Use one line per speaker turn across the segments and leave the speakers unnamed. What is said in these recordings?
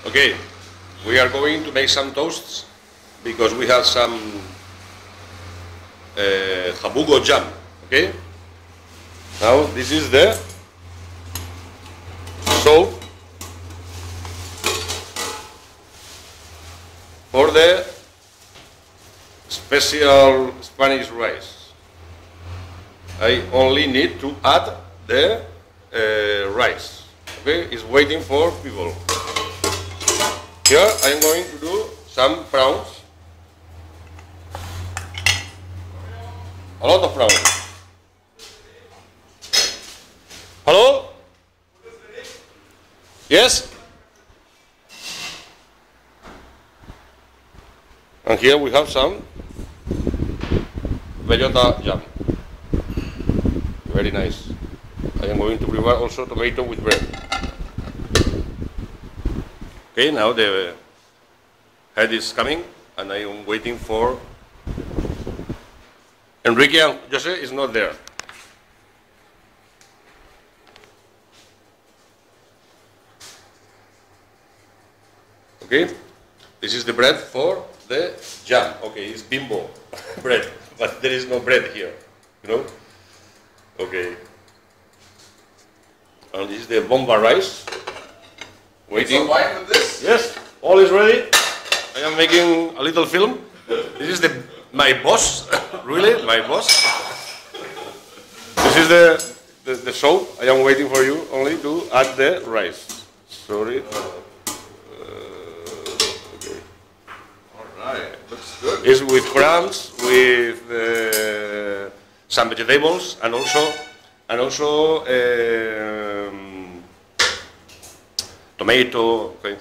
Okay, we are going to make some toasts because we have some jabugo jam. Okay, now this is the soap for the special Spanish rice. I only need to add the rice. Okay, it's waiting for people. Here I am going to do some prawns. A lot of prawns. Hello? Yes? And here we have some bellota jam. Very nice. I am going to prepare also tomato with bread. Okay, now the head is coming and I am waiting for Enrique and Jose is not there. Okay, this is the bread for the jam. Okay, it's bimbo bread, but there is no bread here, you know? Okay. And this is the bomba rice. Waiting.
Some wine with this?
Yes, all is ready. I am making a little film. This is my boss, really, my boss. This is the soap. I am waiting for you only to add the rice. Sorry. Okay.
All right, looks good.
It's with crumbs, with some vegetables, and also tomato. Okay,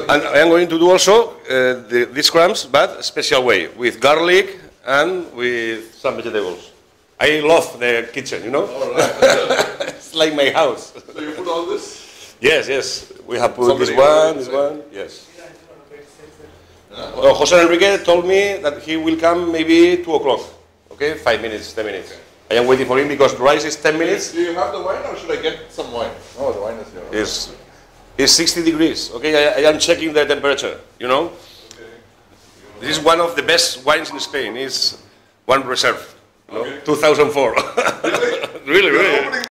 and I am going to do also these crumbs, but a special way, with garlic and with some vegetables. I love the kitchen, you know?
All right.
It's like my house.
So you put all this?
Yes, yes. We have put
Somebody
this one, yes. Jose Enrique told me that he will come maybe 2 o'clock. Okay, 5 minutes, 10 minutes. I am waiting for him because the rice is 10 minutes.
Do you have the wine or should I get some wine? Oh, the wine is here.
It's 60 degrees. Okay, I am checking the temperature, you know.
Okay.
This is one of the best wines in Spain. It's one reserve, you know,
Okay.
2004.
Really?
Really,
You're
really.
opening